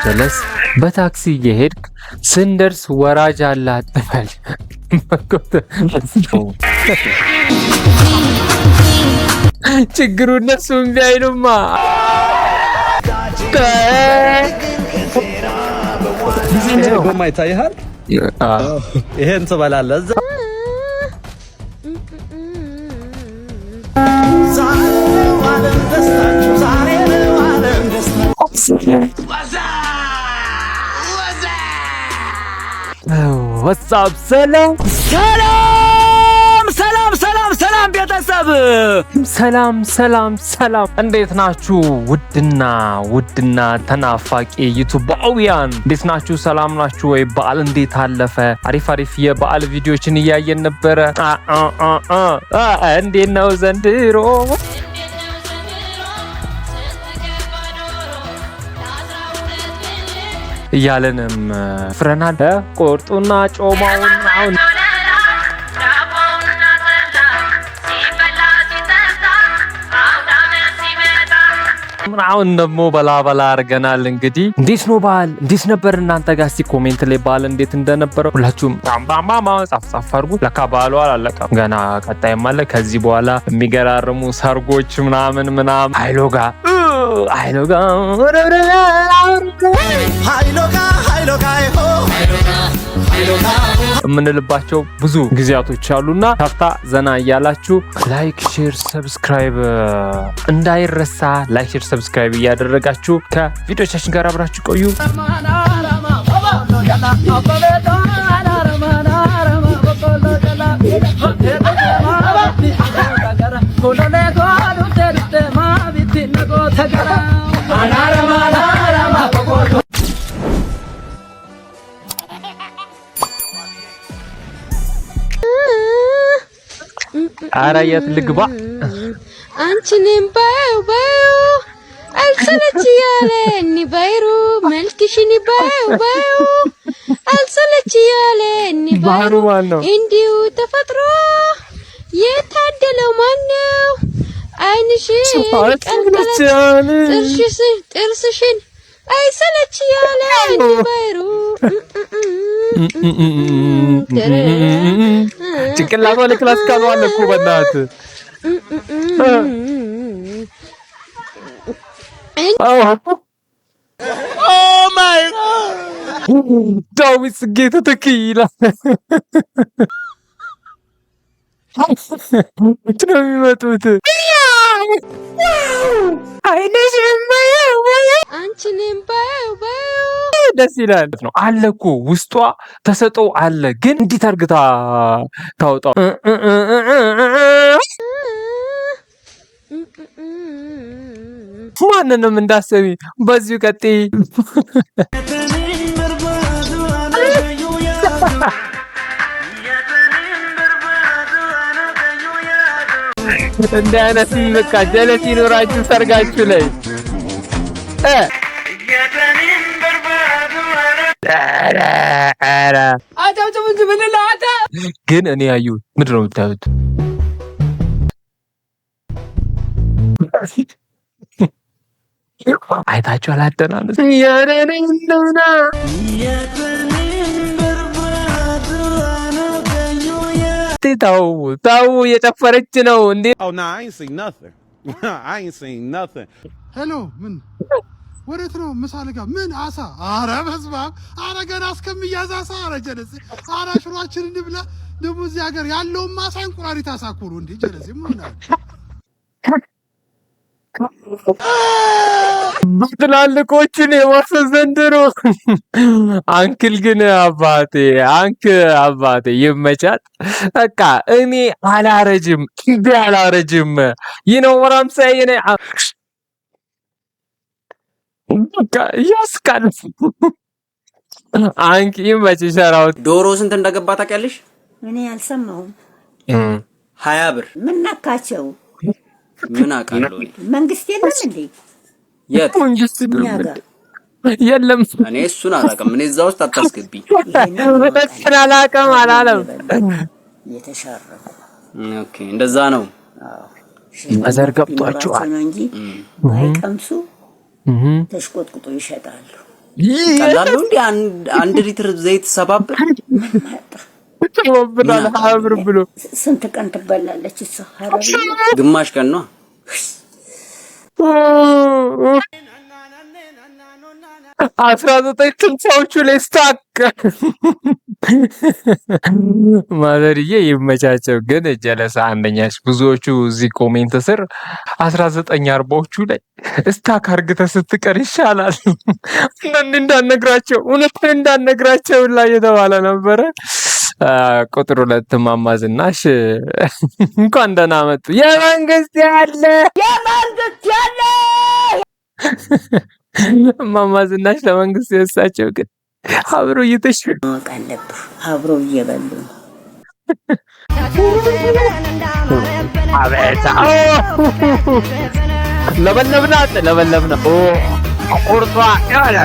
ጀለስ በታክሲ እየሄድክ ስንደርስ ወራጅ አለ አትበል። ችግሩ እነሱ እምቢ አይሉማ። ይታይሃል። ይሄን ትበላለህ እዛ ወሳብ ሰላም ቤተሰብ ሰላም እንዴት ናችሁ? ውድና ተናፋቂ ዩቲዩባውያን እንዴት ናችሁ? ሰላም ናችሁ ወይ? በዓል እንዴት አለፈ? አሪፍ የበዓል ቪዲዮችን እያየን ነበረ። እንዴት ነው ዘንድሮ? እያለንም ፍረናል። ቆርጡና ጮማውን አሁን ደግሞ በላ አድርገናል። እንግዲህ እንዴት ነው በዓል? እንዴት ነበር እናንተ ጋር? እስቲ ኮሜንት ላይ በዓል እንዴት እንደነበረ ሁላችሁም ጻፍ አድርጉ። ለካ በዓሉ አላለቀም ገና፣ ቀጣይም አለ። ከዚህ በኋላ የሚገራርሙ ሰርጎች ምናምን አይሎጋ የምንልባቸው ብዙ ጊዜያቶች አሉና ታፍታ ዘና እያላችሁ ላይክ፣ ሼር፣ ሰብስክራይብ እንዳይረሳ። ላይክ፣ ሼር፣ ሰብስክራይብ እያደረጋችሁ ከቪዲዮቻችን ጋር አብራችሁ ቆዩ። ኧረ የት ልግባ? አንቺንም ባዩ አልሰለች ያለኝ ባይሩ መልክሽን ባዩ አልሰለች ያለኝ ባይሩ እንዲሁ ተፈጥሮ የታደለው ማነው? አይንሽን ቀልቀል ጥርስሽን አይሰለች ያለኝ ባይሩ ጭንቅላቷ ለክላስ ካሏል እኮ በእናትህ። ኦ ማይ ዳዊት ጽጌ ተተኪላ ነው የሚመጡት። አይነሽም አንቺንም ባዩ ደስ ይላል ነው አለ እኮ ውስጧ ተሰጠው አለ። ግን እንዴት አርግታ ታውጣው? ማንንም እንዳሰቢ በዚሁ ቀጥይ። እንደ አይነት በቃ ጀለስ ይኖራችሁ ሰርጋችሁ ላይ ግን እኔ ያየሁት ምንድን ነው የምታዩት? አይታችሁ አላደናነስ ታው እየጨፈረች ነው እንዴ? ሄሎ ምን ወዴት ነው? ምሳሌ ጋር ምን አሳ? አረ በስመ አብ! አረ ገና እስከሚያዝ አሳ! አረ ጀለሴ! አረ ሽሯችን እንብላ። ደግሞ እዚህ ሀገር ያለውን ማሳ እንቁራሪት አሳኩሩ እንዴ ጀለሴ! ምን ሆነ? ትላልቆቹን የወርስ ዘንድሮ አንክል ግን አባቴ ይመቻት። በቃ እኔ አላረጅም ይነው ወራም ሳይኔ በቃ ያስቃል። አንክ ይመችሽ። ዶሮ ስንት እንደገባ ታውቂያለሽ? እኔ አልሰማሁም። 20 ብር። ምን ነካቸው? ምን አውቃለሁ? መንግስት የለም እንዴ? የት መንግስት የለም? እኔ እሱን አላውቅም። እኔ እዛ ውስጥ አታስገቢ። እሱን አላውቅም አላለም። የተሻረፈ ኦኬ፣ እንደዛ ነው። መዘር ገብቷቸዋል እንጂ ማይቀምሱ ተሽቆጥቁጦ ይሸጣሉ። ቀላሉ እንዴ አንድ ሊትር ዘይት 7 ብር ተወብናል። 20 ብር ብሎ ስንት ቀን ትበላለች እሷ? ሀረር ግማሽ ቀን ነው። 19 ትንሳዎቹ ላይ ስታክ ማዘርዬ ይመቻቸው። ግን ጀለሳ አንደኛሽ ብዙዎቹ እዚህ ኮሜንት ስር 1940ዎቹ ላይ ስታክ አርግተህ ስትቀር ይሻላል እንዳነግራቸው እውነትን እንዳነግራቸው ላይ የተባለ ነበረ። ቁጥር 2 እማማ ዝናሽ እንኳን ደህና መጡ። የመንግስት ያለ እማማ ዝናሽ ለመንግስት የወሳቸው ግን አብሮ እየተሸጡ ማወቅ አለብህ። አብሮ እየበሉ ነው። አቤት ለበለብና ቁርጧ ያለ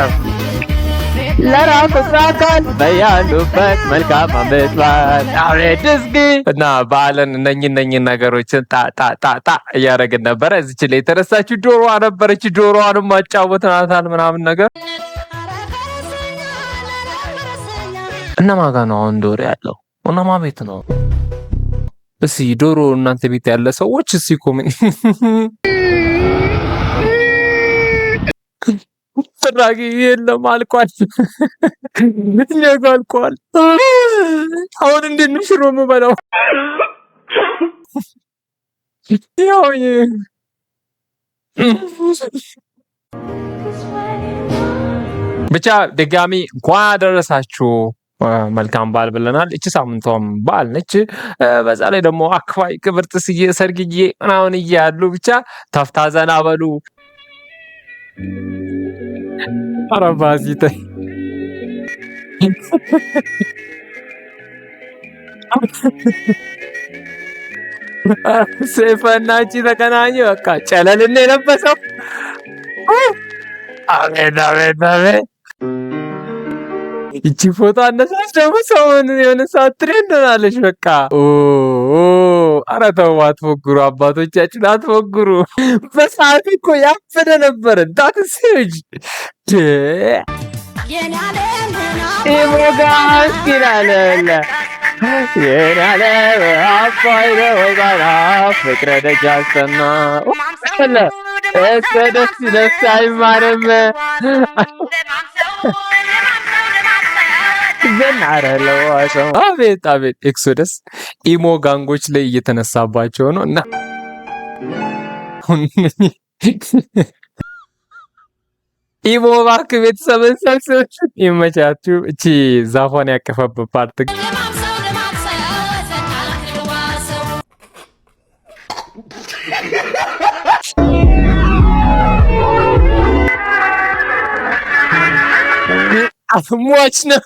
ለራስ ሳካል በያሉበት መልካም አመት በዓል አቤት እስኪ እና በዓልን እነኝህ ነገሮችን ጣ እያደረግን ነበረ። እዚች ላይ የተረሳችው ዶሮዋ ነበረች። ዶሮዋንም ማጫወትናታል ምናምን ነገር። እነማ ጋ ነው አሁን ዶሮ ያለው? እነማ ቤት ነው? እስኪ ዶሮ እናንተ ቤት ያለ ሰዎች እስኪ ኮሜንት ጥራጊ የለም አልቋል። እኛጋ አልቋል። አሁን እንዴት ነው ሽሮ የምበላው? ያው ብቻ ድጋሚ እንኳን አደረሳችሁ መልካም በዓል ብለናል። እቺ ሳምንቷም በዓል ነች። በዛ ላይ ደግሞ አክፋይ ክብርት ስዬ ሰርግዬ ምናምን እያሉ ብቻ ተፍታ ዘና በሉ። አረባሲተ ሰይፈና እቺ ተገናኙ። በቃ ጨለልን የለበሰው አቤት አቤት አቤት። እቺ ፎቶ አነሳች ደግሞ ሰውን የሆነ ሰዓት ትሬንድ ሆናለች። በቃ ኧረ ተው አትፎግሩ፣ አባቶቻችን አትፎግሩ። በሰዓት እኮ ያፈደ ነበረ። ዳትስጅ ኢሞጋስ ይላለለ የናለ አባይደ ወጋራ ፍቅረ ደጃስተና ደስ ደስ አይማርም አቤት አቤት። ኤክሶደስ ኢሞ ጋንጎች ላይ እየተነሳባቸው ነው እና ኢሞ ባክ ቤተሰብን ሰብስብ ይመቻችሁ። እቺ ዛፏን ያቀፈበት ፓርት ሟች ነው።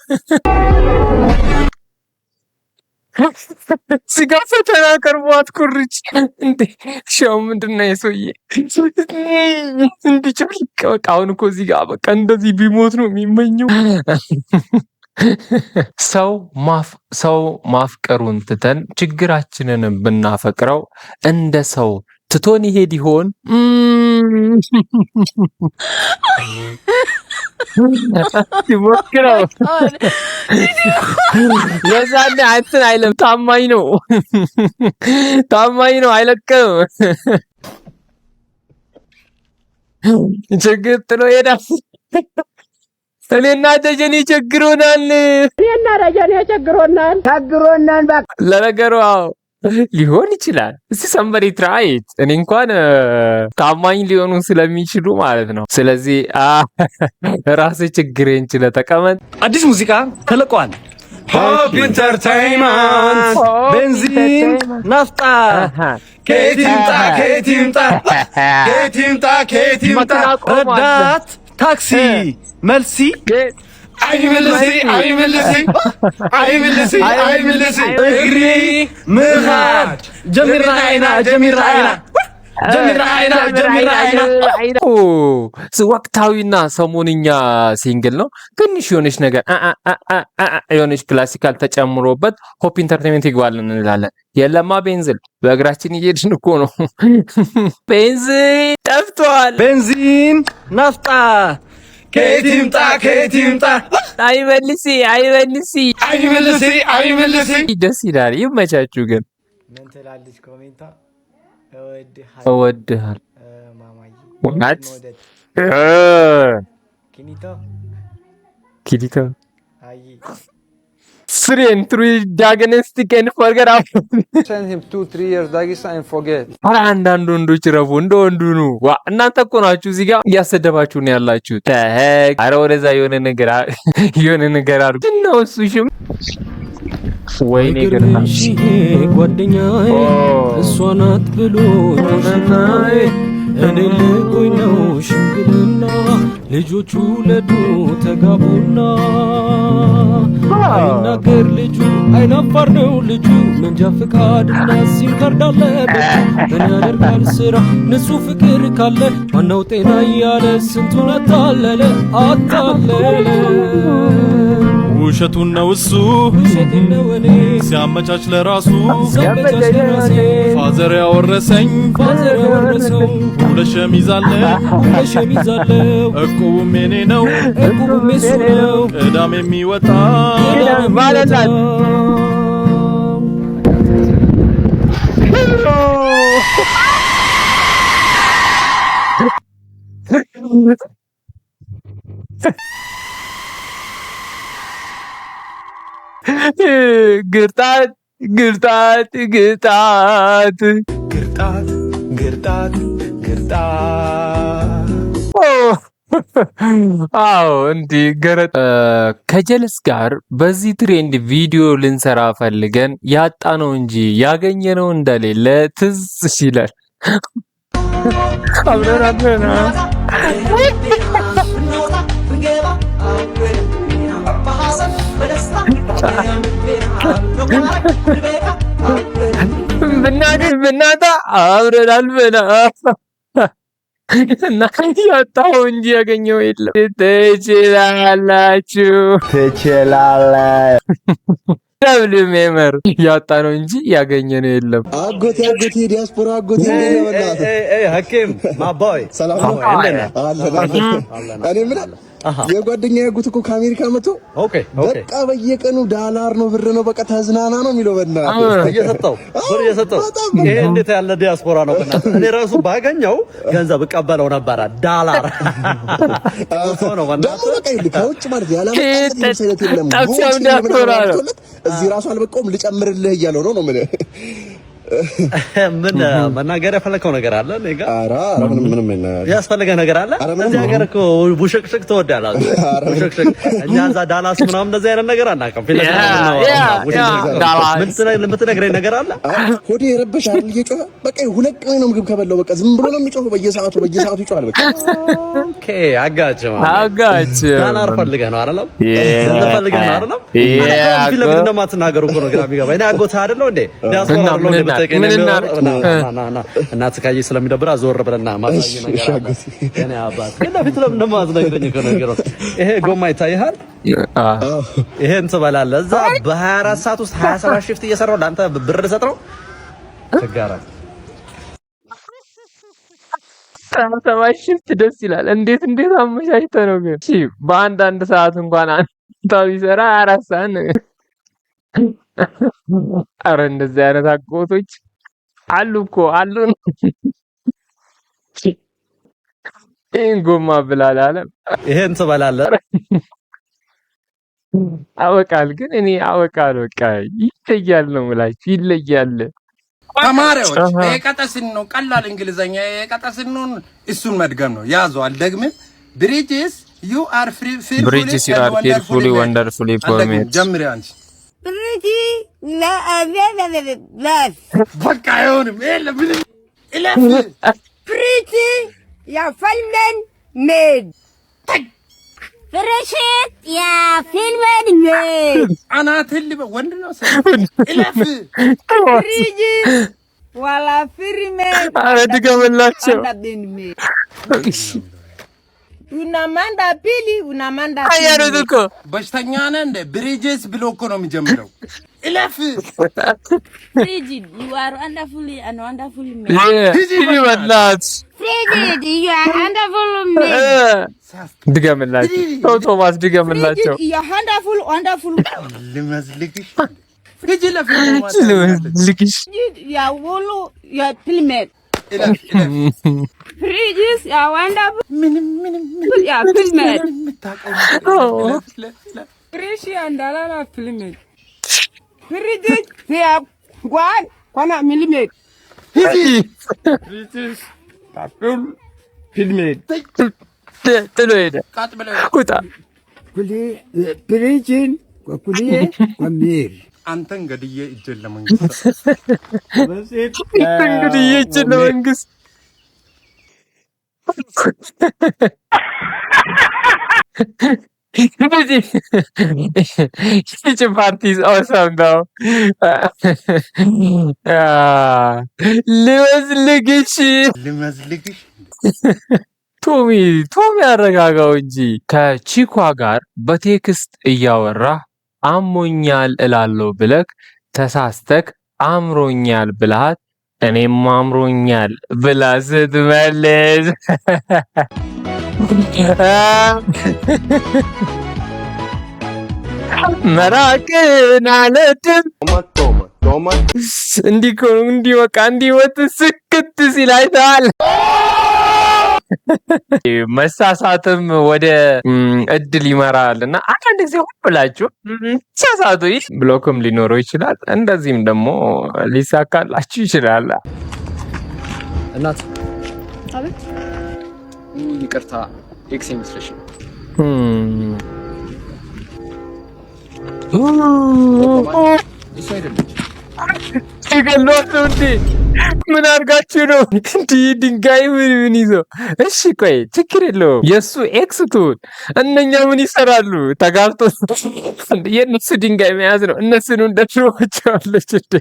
ስጋ ፈተና ቀርቧት ኩርጭ እንዴ ሻው ምንድነው የሰውዬ እንዲጨርቅ በቃ አሁን እኮ እዚህ ጋር በቃ እንደዚህ ቢሞት ነው የሚመኘው። ሰው ማፍቀሩን ትተን ችግራችንን ብናፈቅረው እንደ ሰው ትቶን ይሄድ ይሆን? ይሞክረው። የዛኔ አንተን አይለም ታማኝ ነው አይለቅም። ችግር ጥሎ ሄዳል። እኔና ደጀኔ ቸግሮናል። ለነገሩ አዎ ሊሆን ይችላል። እስቲ ሰንበሪ ትራይት። እኔ እንኳን ታማኝ ሊሆኑ ስለሚችሉ ማለት ነው። ስለዚህ ራስህ ችግሬን ችለህ ተቀመጥ። አዲስ ሙዚቃ ተለቋል። ሆፕ ኢንተርቴይንመንት ቤንዚን ናፍጣ ከየት ይምጣ ረዳት ታክሲ መልሲ አይምልሲ እግሪ ምኻድ ጀሚራ አይና ወቅታዊና ሰሞንኛ ሲንግል ነው። ትንሽ የሆነች ነገር የሆነች ክላሲካል ተጨምሮበት ሆፕ ኢንተርቴንመንት ይግባልን እንላለን። የለማ ቤንዝል በእግራችን እየሄድን እኮ ነው። ቤንዚን ጠፍቷል። ቤንዚን ናፍጣ ከየት ይምጣ አይመልሲ ደስ ይላል። ይመቻችሁ ግን ምን ትላለች ኮሜንታ? እወድሃል ማማዬ ወናት ኪኒቶ አይ Sren, 3 diagnostic and forget out. Send him 2-3 years Dagisa and forget. ኧረ አንዳንድ ወንዶች ረፉ እንደ ወንዱ ነው። እናንተ እኮ ናችሁ እዚህ ጋር እያሰደባችሁ ነው ያላችሁ። ተሄክ ኧረ ወደዛ የሆነ ነገር አድርጉ ነው እሱ ሽም ወይኔ ገርና ጓደኛዬ እሷ ናት ብሎ ሽናዬ እኔ ልቆይ ነው ሽምግልና ልጆቹ ለዱ ተጋቡና አይናገር ልጁ አይናፋር ነው ልጁ መንጃ ፍቃድና ሲም ካርድ አለበት ምን ያደርጋል ስራ ንጹህ ፍቅር ካለ ዋናው ጤና እያለ ስንቱን አታለለ ውሸቱን ነው እሱ ውሸቴን ነው እኔ ሲያመቻች ለራሱ ፋዘር ያወረሰው ሁለት ሸሚዝ አለው እቁቡም የኔ ነው እቁቡም የሱ ነው ቅዳሜ የሚወጣ ማለታት ግርጣት አዎ እንዲህ ገረጥ ከጀለስ ጋር በዚህ ትሬንድ ቪዲዮ ልንሰራ ፈልገን ያጣነው እንጂ ያገኘነው እንደሌለ ትዝ ይላል። አብረን ብናታ አብረን አልበላ እና ያጣው እንጂ ያገኘው የለም። ትችላለህ ደብል ሜመር ያጣነው እንጂ ያገኘነው የለም። አጎቴ ዲያስፖራ አጎቴ ሐኪም ማባይ ሰላም ነው። እኔ ምን የጓደኛ ያጉት እኮ ከአሜሪካ መጥቶ በቃ በየቀኑ ዳላር ነው ብር ነው በቃ ተዝናና ነው የሚለው እየሰጠው ይሄ እንዴት ያለ ዲያስፖራ ነው? እኔ ራሱ ባገኘው ገንዘብ እቀበለው ነበረ። ዳላር ነው በቃ ከውጭ ማለት ያላማ እዚህ ራሱ አልበቃውም ልጨምርልህ እያለው ነው ምን ምን መናገር የፈለከው ነገር አለ? እኔ ጋር ኧረ ምንም ያስፈልገ ነገር አለ። እዚህ ሀገር እኮ ቡሽቅሽቅ ትወዳለህ። ቡሽቅሽቅ እኛ እዛ ዳላስ ምናምን እንደዚህ አይነት ነገር አናውቅም። ምን የምትነግረኝ ነገር አለ? ሆዴ ይረበሻል እየጮኸ በቃ ሁለት ቀን ነው ምግብ ከበላው በቃ ዝም ብሎ ነው የሚጮኸው። በየሰዓቱ ይጮሃል በቃ። ኦኬ አጋጭ ዳላር ፈልገህ ነው አይደለም? ፈልገህ ነው አይደለም? ፊት ለፊት እንደማትናገሩ እኮ ነው ግራ የሚገባኝ። እኔ አጎትህ አይደለሁ እንዴ? ዲያስፖራ አይደለሁ? እናት ካየ ስለሚደብር አዞር ብለና ማሳይ ነገር እኔ አባት እና ፊት ለምን እንደማዝነግረኝ ከነገር ይሄ ጎማ ይታይሃል። ይሄን ትበላለህ እዛ በ24 ሰዓት ውስጥ 27 ሽፍት እየሰራው ለአንተ ብር ልሰጥረው ተጋራ 27 ሽፍት ደስ ይላል። እንዴት አመቻችተህ ነው ግን? እሺ በአንድ ሰዓት እንኳን አንታው ይሰራ 24 ሰዓት ነው። አረ እንደዚህ አይነት አጎቶች አሉ እኮ አሉ። ይሄን ጎማ ብላል አለ ይሄን ትበላለህ አወቃል። ግን እኔ አወቃል በቃ ይለያል ነው የምላችሁ ይለያል። ተማሪዎች የቀጠስን ነው ቀላል እንግሊዘኛ የቀጠስን ነው እሱን መድገም ነው ያዘው አልደግምም። ብሪጅስ ዩ አር ፊርፉሊ ወንደርፉሊ ፐርሚት ጀምሪ አንቺ ብሪጂ በቃ አይሆንም። የለም እለፍ ብሪጂ የፊልምን ሜድ ፍሬሽት የፊልምን ሜድ አናትል ወንድ ነው እለፍ ብሪጂ ዋላ ፊልምን አረ ድገምላቸው unamanda pili unamanda አያሩት እኮ በሽተኛ ነህ እንደ ብሪጅስ ብሎ እኮ ነው የሚጀምረው። እለፍ Frigid, you are wonderfully man. Frigid, you are wonderful man. ድገምላቸው ቶማስ ድገምላቸው። wonderful. ልመዝልግሽ ፍሪጅ ለፍሪጅ Ya wolo ya filmet. Fridges ya wonderful. Ya filmet. Fridge ya ndalala filmet. Fridges ya gwan kwana milimet. ፍሪጅስ ታቁም ፊልሜት ጥሎ ሄደ። ቁጣ ፍሪጅን ኩኩሊዬ ኮሚር አንተን ገድዬ እጄን ለመንግስት እንግዲህ እጄን ለመንግስት Each party is awesome though. ልመዝልግሽ ቶሚ ያረጋጋው እንጂ ከቺኳ ጋር በቴክስት እያወራ አሞኛል እላለሁ ብለክ ተሳስተክ አምሮኛል ብልሃት እኔም አምሮኛል ብላ ስትመልስ መራቅን አለድም እንዲህ በቃ እንዲወጥ ስክት ሲል አይተሃል። መሳሳትም ወደ እድል ይመራል እና አንዳንድ ጊዜ ሆን ብላችሁ ሳሳቱ ብሎክም ሊኖረው ይችላል። እንደዚህም ደግሞ ሊሳካላችሁ ይችላል። እናት አቤት ይቅርታ ኤክስ ይመስልሽ እሱ አይደለም ሲገሏቸው እንዴ ምን አድርጋችሁ ነው እንዲህ ድንጋይ ምን ይዞ? እሺ ቆይ ችግር የለውም የእሱ ኤክስ ትሁን እነኛ ምን ይሰራሉ? ተጋብቶ የእነሱ ድንጋይ መያዝ ነው። እነሱን እንደሽሮቸዋለች እንዴ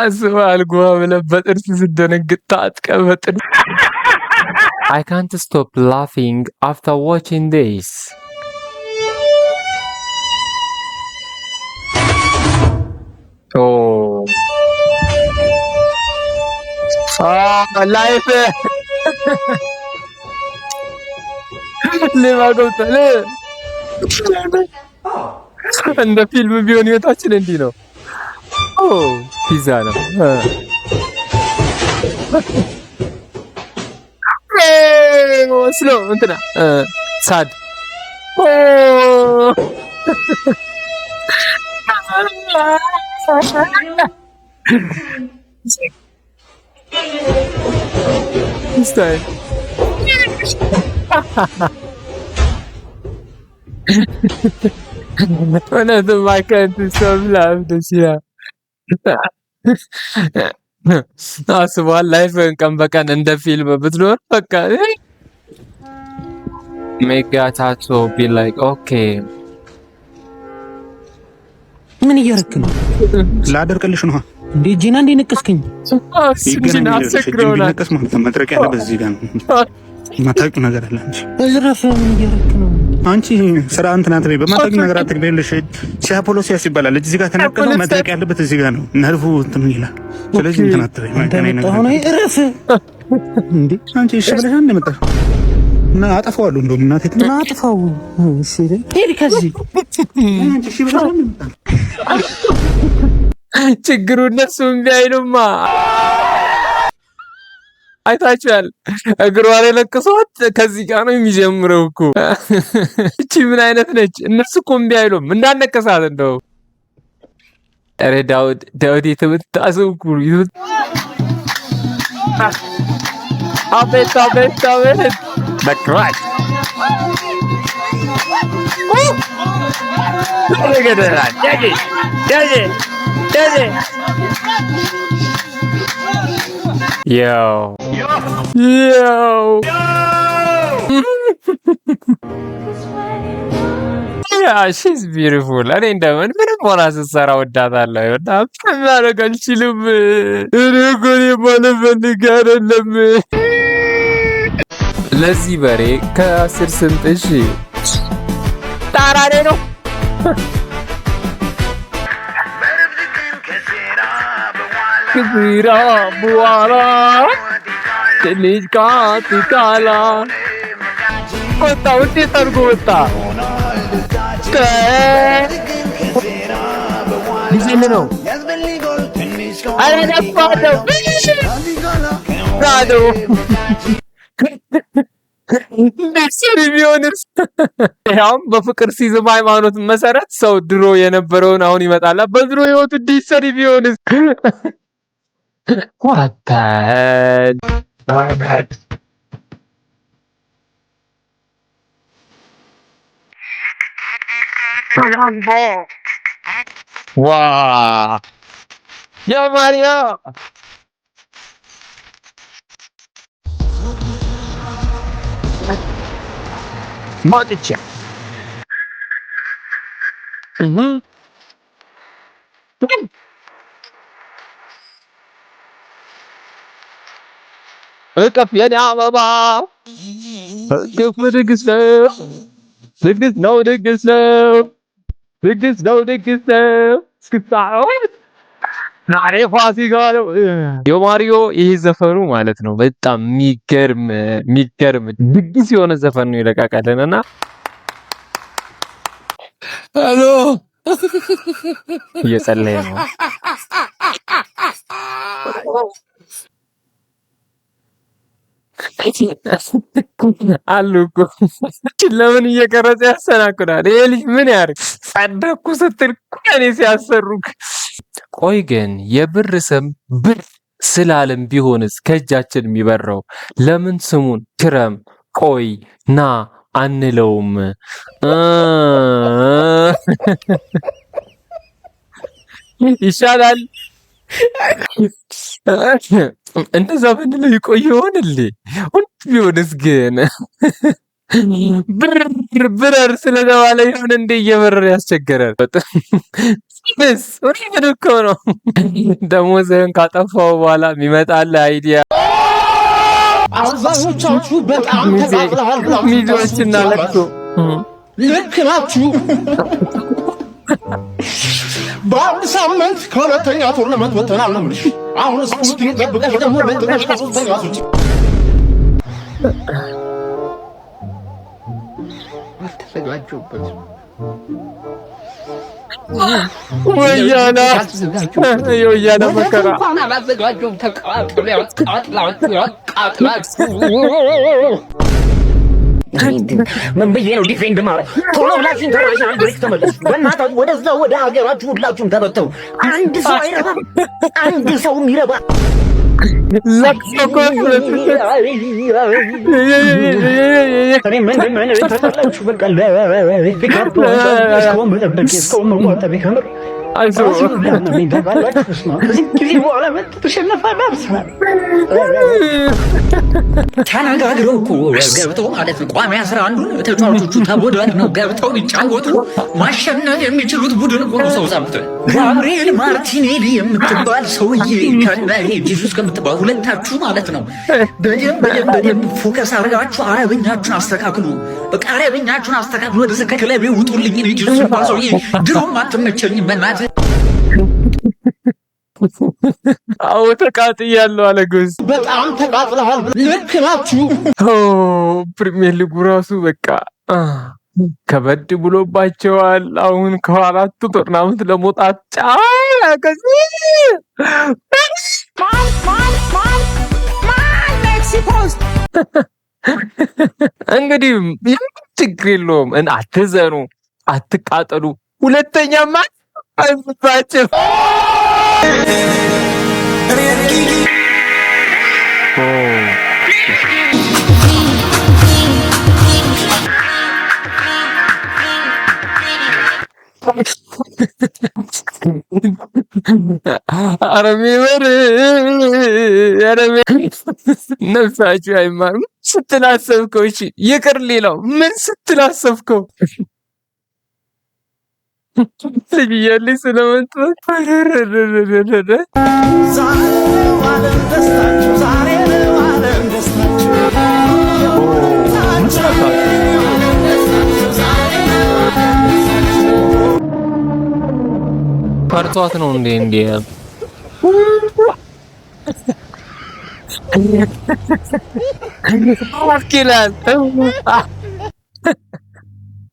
አስበሃል ጓ ብለህ በጥርስ ስደነግጥ ታጥቀህ በጥርስ I can't stop laughing after watching this. Oh. Life. Live out of እንደ ፊልም ቢሆን ህይወታችን እንዲህ ነው። ኦ ፒዛ ነው። ስሎ እንትና ሳድ ስታይ እውነትም ማይከንት ሰው ላፍ ደስ ይላል። አስበዋል ላይፍን ቀን በቀን እንደ ፊልም ብትኖር በቃ ሜጋታቶ ቢ ላይክ ኦኬ ምን እያደረክ ነው? ላደርቅልሽ ነው እንዴ ጂና እንዴ ነቀስከኝ? ጂና አሰክሮና ነቀስ ማለት መድረቅ ያለበት እዚህ ጋር ነው። ማታውቂው ነገር አለ እንጂ እዝራፍ ምን እያደረክ ነው? አንቺ ስራ እንትና ትበይ በማታውቂው ነገር አትግደልሽ። ሲያፖሎሲያስ ይባላል እዚህ ጋር ተነቀለው መድረቅ ያለበት እዚህ ጋር ነው። ነርቭ እንትን ይላል። ስለዚህ እንትና ትበይ ማይታኔ ነገር ነው። እረፍ እንዴ አንቺ እሺ ብለሽ አንዴ መጣሽ እና አጠፋዋለሁ እንደውም እናቴ እና አጠፋው እሺ ሄድ ከዚህ አንቺ እሺ ብለሽ አንዴ መጣሽ። ችግሩ እነሱ እምቢ አይሉማ። አይታችኋል እግሯ ላይ ለቅሷት ከዚህ ጋር ነው የሚጀምረው እኮ። እቺ ምን አይነት ነች? እነሱ እኮ እምቢ አይሉም እንዳነቀሳት እንደው ኧረ ዳውድ የተመታሰብኩ አቤት በክራሽ Yo. Yeah, she's beautiful. እኔ እንደምን ምንም ሆና ስትሰራ ወዳታለሁ። በጣም ማድረግ አልችልም። እኔ እኮ ማለፈልግ አይደለም። ለዚህ በሬ ከ10 ስንት እሺ ጣራሬ ነው ከዝራ በኋላ ትንሽ ካቲካላ ወጣ ውጤት አድርጎ ወጣ። ጊዜም ነው አረዳፋደው ራዶ እንደሰሪ ቢሆንስ ያው በፍቅር ሲዝም ሃይማኖት መሰረት ሰው ድሮ የነበረውን አሁን ይመጣላ። በድሮ ህይወቱ ዲሰሪ ቢሆንስ ዋታድ ዋ ያ ማሪያ ሞትቼ እቅፍ የኔ አበባ እቅፍ ድግስ ነው ድግስ ነው ድግስ ነው ድግስ ነው ድግስ ነው እስክታወት ዛሬ ፋሲካ ነው። የማሪዮ ይሄ ዘፈኑ ማለት ነው በጣም የሚገርም ድግስ የሆነ ዘፈን ነው የለቃቀልንና ሄሎ እየጸለየ ነው አሉ እኮ ለምን እየቀረጸ ያሰናክላል? ይሄ ልጅ ምን ያርግ? ጸደኩ ስትል ቆኔ ሲያሰሩክ። ቆይ ግን የብር ስም ብር ስላለም ቢሆንስ ከእጃችን የሚበራው ለምን ስሙን ክረም ቆይ ና አንለውም? ይሻላል እንደዛ ብንለው ይቆይ ይሆንል። ወንድ ቢሆንስ ግን ብር ስለተባለ ይሆን እንደ እየበረረ ያስቸገራል። በስ ወደ እኮ ነው ደሞዝህን ካጠፋው በኋላ የሚመጣልህ አይዲያ አብዛኞቻችሁ በጣም ተቃጥለዋል። ሚዜዎችና ለቅሶ ልክ ናችሁ። በአንድ ሳምንት ከሁለተኛ ቶርናመንት ወጥተናል ነው የምልሽ። አሁን እስኪ ጠብቀሽ ደግሞ ሁለተኛ ሶስተኛ ሱጭ አልተዘጋጀሁበት ወያና መከራ አላዘጋጀሁም። ተቃጥሎ ምን ብዬ ነው ዲፌንድ ማለት? ቶሎ ብላችሁ ኢንተርናሽናል ብሬክ ተመለሱ። በእናታችሁ ወደዛ ወደ ሀገራችሁ ሁላችሁም ተበተው። አንድ ሰው አይረባም፣ አንድ ሰው የሚረባ ተነጋግረው እኮ ገብተው ማለት ነው። ቋሚ 11ዱን ተጫዋቾቹ ተወዳድረው ገብተው ቢጫወቱ ማሸነፍ የሚችሉት ቡድን እኮ ነው። ሰው ሳምንት ጋብሪኤል ማርቲኔሊ የምትባል ሰውዬ ከናይ ጂሱስ ከምትባል ሁለታችሁ ማለት ነው በደንብ ፎከስ አድርጋችሁ አረብኛችሁን አስተካክሉ። በቃ አረብኛችሁን አስተካክሉ። ወደ ክለቤ ውጡልኝ። ጂሱስ ባል ሰውዬ ድሮም አትመቸኝም በእናትህ። አዎ ተቃጥያለሁ አለ ጎዝ። በጣም ተቃጥለሃል። ልክ ናችሁ። ፕሪሚየር ሊጉ ራሱ በቃ ከበድ ብሎባቸዋል። አሁን ከአራቱ ቶርናመንት ለመውጣት እንግዲህ ችግር የለውም። አትዘኑ፣ አትቃጠሉ። ሁለተኛማ አይባቸው ነፍሳችሁ አይማርም ስትላሰብከው። እሺ ይቅር፣ ሌላው ምን ስትላሰብከው ልጅ እያለኝ ስለመጥፋት ፓርቷት ነው እንዴ? አኪላል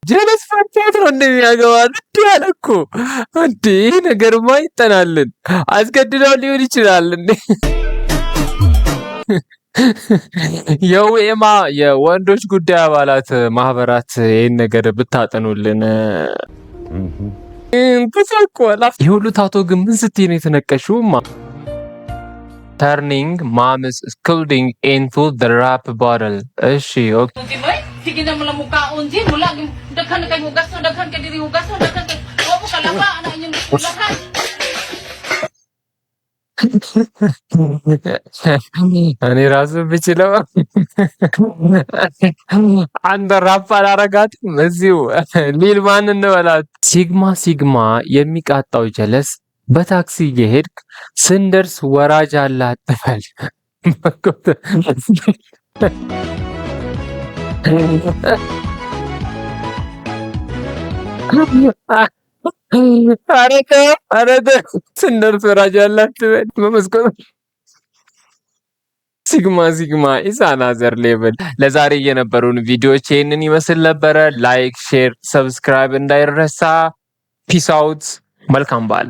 ጀለስ ፈንታት ነው እንደሚያገባል ያለ እኮ እንዴ ነገርማ ይጠናልን አስገድደው ሊሆን ይችላል እንዴ የውኤማ የወንዶች ጉዳይ አባላት ማህበራት ይሄን ነገር ብታጠኑልን ተሰቆላ ይሁሉ ታቶ ግን ምን ስትይ ነው የተነቀሽውማ turning mom's scolding into the rap bottle እሺ ኦኬ sige na mula mukha unji mula daghan kay hugas daghan kay diri hugas daghan kay o mo kalaba ana inyong lakas እኔ ራሱ ብችለው አንድ ራፕ አላረጋትም እዚሁ ሊል ማን እንበላት ሲግማ የሚቃጣው ጀለስ በታክሲ እየሄድክ ስንደርስ ወራጅ አለ አትበል አረተ ስንደርስ ወራጅ አለ አትበል በመስኮት ሲግማ ኢሳናዘር ሌቭል ለዛሬ የነበሩን ቪዲዮዎች ይህንን ይመስል ነበረ። ላይክ፣ ሼር፣ ሰብስክራይብ እንዳይረሳ። ፒስ አውት። መልካም በዓል።